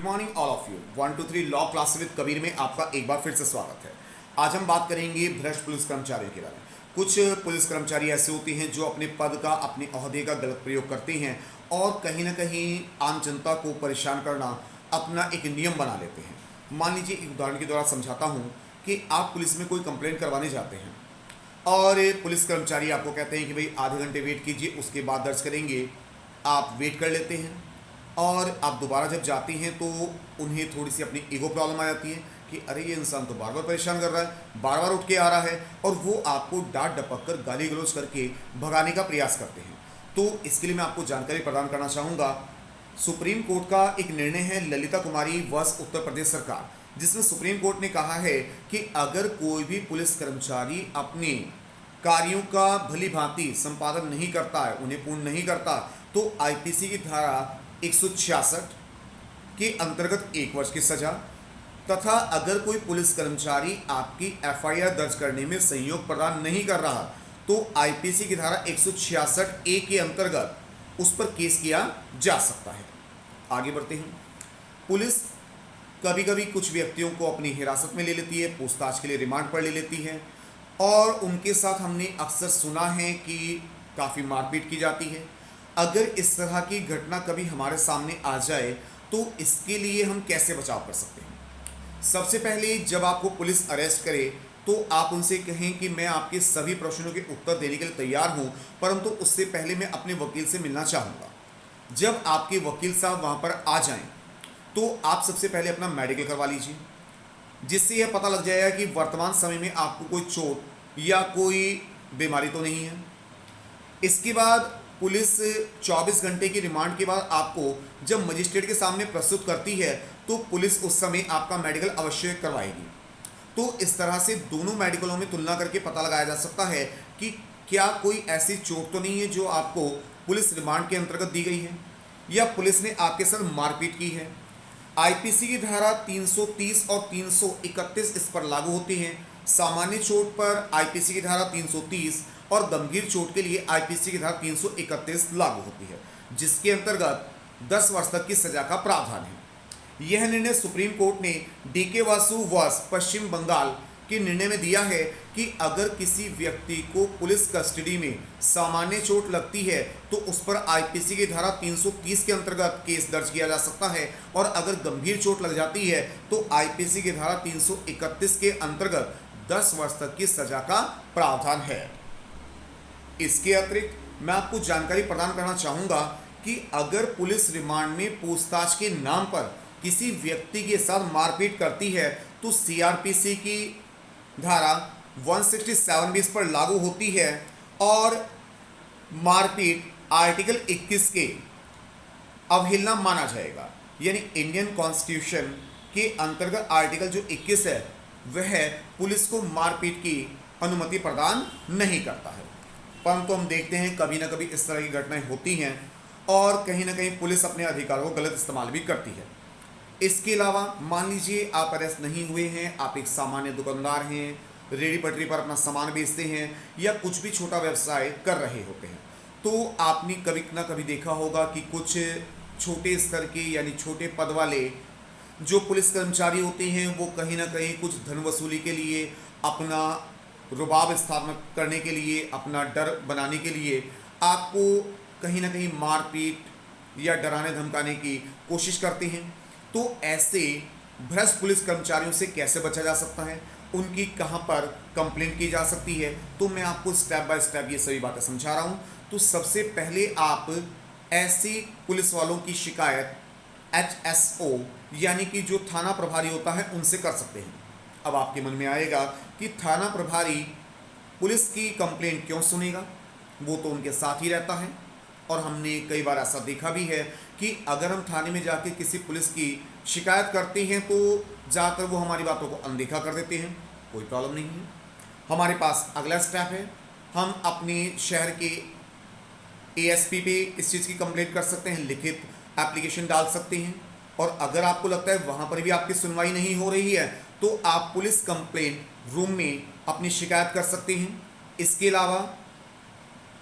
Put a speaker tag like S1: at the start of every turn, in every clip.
S1: Morning all of you. 1 2 3 law class with Kabir में आपका एक बार फिर से स्वागत है। आज हम बात करेंगे भ्रष्ट पुलिस कर्मचारियों के बारे में। कुछ पुलिस कर्मचारी ऐसे होते हैं जो अपने पद का, अपने ओहदे का गलत प्रयोग करते हैं और कहीं ना कहीं आम जनता को परेशान करना अपना एक नियम बना लेते हैं। मान लीजिए, एक उदाहरण के द्वारा समझाता हूँ कि आप पुलिस में कोई कंप्लेंट करवाने जाते हैं और पुलिस कर्मचारी आपको कहते हैं कि भाई आधे घंटे वेट कीजिए, उसके बाद दर्ज करेंगे। आप वेट कर लेते हैं और आप दोबारा जब जाते हैं तो उन्हें थोड़ी सी अपनी ईगो प्रॉब्लम आ जाती है कि अरे ये इंसान तो बार बार परेशान कर रहा है, बार बार उठ के आ रहा है, और वो आपको डांट डपक कर, गाली गलौज करके भगाने का प्रयास करते हैं। तो इसके लिए मैं आपको जानकारी प्रदान करना चाहूँगा। सुप्रीम कोर्ट का एक निर्णय है ललिता कुमारी वर्स उत्तर प्रदेश सरकार, जिसमें सुप्रीम कोर्ट ने कहा है कि अगर कोई भी पुलिस कर्मचारी अपने कार्यों का भली भांति संपादन नहीं करता है, उन्हें पूर्ण नहीं करता, तो आईपीसी की धारा 166 के अंतर्गत 1 वर्ष की सजा, तथा अगर कोई पुलिस कर्मचारी आपकी एफआईआर दर्ज करने में सहयोग प्रदान नहीं कर रहा तो आईपीसी की धारा 166 ए के अंतर्गत उस पर केस किया जा सकता है। आगे बढ़ते हैं। पुलिस कभी कभी कुछ व्यक्तियों को अपनी हिरासत में ले लेती है, पूछताछ के लिए रिमांड पर ले लेती है, और उनके साथ हमने अक्सर सुना है कि काफ़ी मारपीट की जाती है। अगर इस तरह की घटना कभी हमारे सामने आ जाए तो इसके लिए हम कैसे बचाव कर सकते हैं? सबसे पहले, जब आपको पुलिस अरेस्ट करे तो आप उनसे कहें कि मैं आपके सभी प्रश्नों के उत्तर देने के लिए तैयार हूं, परंतु उससे पहले मैं अपने वकील से मिलना चाहूँगा। जब आपके वकील साहब वहाँ पर आ जाएं तो आप सबसे पहले अपना मेडिकल करवा लीजिए, जिससे यह पता लग जाएगा कि वर्तमान समय में आपको कोई चोट या कोई बीमारी तो नहीं है। इसके बाद पुलिस 24 घंटे की रिमांड के बाद आपको जब मजिस्ट्रेट के सामने प्रस्तुत करती है तो पुलिस उस समय आपका मेडिकल अवश्य करवाएगी। तो इस तरह से दोनों मेडिकलों में तुलना करके पता लगाया जा सकता है कि क्या कोई ऐसी चोट तो नहीं है जो आपको पुलिस रिमांड के अंतर्गत दी गई है, या पुलिस ने आपके साथ मारपीट की है। आईपीसी की धारा 330 और 331 इस पर लागू होती हैं। सामान्य चोट पर आईपीसी की धारा 330 और गंभीर चोट के लिए आईपीसी की धारा 331 लागू होती है, जिसके अंतर्गत 10 वर्ष तक की सजा का प्रावधान है। यह निर्णय सुप्रीम कोर्ट ने डीके वासु वर्स पश्चिम बंगाल के निर्णय में दिया है कि अगर किसी व्यक्ति को पुलिस कस्टडी में सामान्य चोट लगती है तो उस पर आईपीसी की धारा 330 के अंतर्गत केस दर्ज किया जा सकता है, और अगर गंभीर चोट लग जाती है तो आईपीसी की धारा 331 के अंतर्गत 10 वर्ष तक की सजा का प्रावधान है। इसके अतिरिक्त मैं आपको जानकारी प्रदान करना चाहूँगा कि अगर पुलिस रिमांड में पूछताछ के नाम पर किसी व्यक्ति के साथ मारपीट करती है तो सीआरपीसी की धारा 167 भी इस पर लागू होती है, और मारपीट आर्टिकल 21 के अवहेलना माना जाएगा। यानी इंडियन कॉन्स्टिट्यूशन के अंतर्गत आर्टिकल जो 21 है वह पुलिस को मारपीट की अनुमति प्रदान नहीं करता है। परंतु हम देखते हैं कभी ना कभी इस तरह की घटनाएं होती हैं और कहीं ना कहीं पुलिस अपने अधिकारों को गलत इस्तेमाल भी करती है। इसके अलावा मान लीजिए आप अरेस्ट नहीं हुए हैं, आप एक सामान्य दुकानदार हैं, रेडी पटरी पर अपना सामान बेचते हैं या कुछ भी छोटा व्यवसाय कर रहे होते हैं, तो आपने कभी ना कभी देखा होगा कि कुछ छोटे स्तर के यानी छोटे पद वाले जो पुलिस कर्मचारी होते हैं वो कहीं ना कहीं कुछ धन वसूली के लिए, अपना रुबाब स्थापित करने के लिए, अपना डर बनाने के लिए आपको कहीं ना कहीं मारपीट या डराने धमकाने की कोशिश करते हैं। तो ऐसे भ्रष्ट पुलिस कर्मचारियों से कैसे बचा जा सकता है, उनकी कहां पर कंप्लेंट की जा सकती है, तो मैं आपको स्टेप बाय स्टेप ये सभी बातें समझा रहा हूं। तो सबसे पहले आप ऐसे पुलिस वालों की शिकायत HSO यानी कि जो थाना प्रभारी होता है उनसे कर सकते हैं। अब आपके मन में आएगा कि थाना प्रभारी पुलिस की कंप्लेंट क्यों सुनेगा, वो तो उनके साथ ही रहता है, और हमने कई बार ऐसा देखा भी है कि अगर हम थाने में जाके किसी पुलिस की शिकायत करते हैं तो ज़्यादातर वो हमारी बातों को अनदेखा कर देते हैं। कोई प्रॉब्लम नहीं है, हमारे पास अगला स्टेप है, हम अपने शहर के ASP पे इस चीज़ की कंप्लेंट कर सकते हैं, लिखित एप्लीकेशन डाल सकते हैं, और अगर आपको लगता है वहाँ पर भी आपकी सुनवाई नहीं हो रही है तो आप पुलिस कंप्लेंट रूम में अपनी शिकायत कर सकते हैं। इसके अलावा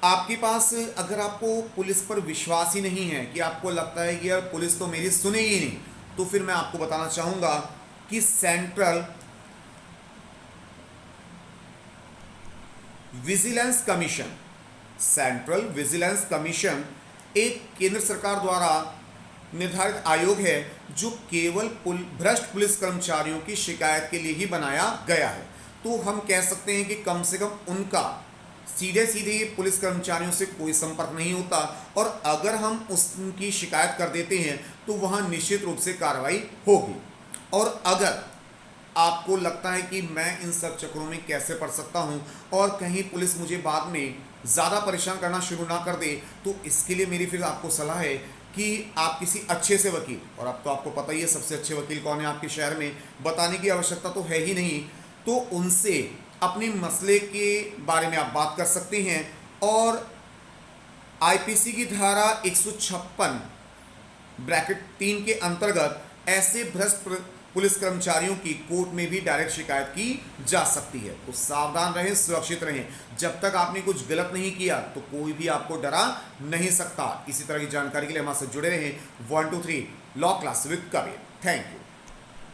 S1: आपके पास अगर आपको पुलिस पर विश्वास ही नहीं है, कि आपको लगता है कि यार पुलिस तो मेरी सुनेगी नहीं, तो फिर मैं आपको बताना चाहूँगा कि सेंट्रल विजिलेंस कमीशन एक केंद्र सरकार द्वारा निर्धारित आयोग है जो केवल भ्रष्ट पुलिस कर्मचारियों की शिकायत के लिए ही बनाया गया है। तो हम कह सकते हैं कि कम से कम उनका सीधे सीधे पुलिस कर्मचारियों से कोई संपर्क नहीं होता, और अगर हम उनकी शिकायत कर देते हैं तो वहाँ निश्चित रूप से कार्रवाई होगी। और अगर आपको लगता है कि मैं इन सब चक्रों में कैसे पड़ सकता हूं और कहीं पुलिस मुझे बाद में ज़्यादा परेशान करना शुरू ना कर दे, तो इसके लिए मेरी फिर आपको सलाह है कि आप किसी अच्छे से वकील, और अब तो आपको पता ही है सबसे अच्छे वकील कौन है आपके शहर में, बताने की आवश्यकता तो है ही नहीं, तो उनसे अपने मसले के बारे में आप बात कर सकते हैं। और आईपीसी की धारा 156(3) के अंतर्गत ऐसे भ्रष्ट पुलिस कर्मचारियों की कोर्ट में भी डायरेक्ट शिकायत की जा सकती है। तो सावधान रहें, सुरक्षित रहें। जब तक आपने कुछ गलत नहीं किया तो कोई भी आपको डरा नहीं सकता। इसी तरह की जानकारी के लिए हमारे साथ जुड़े रहें। 1 2 3 law class with Kabir. Thank you.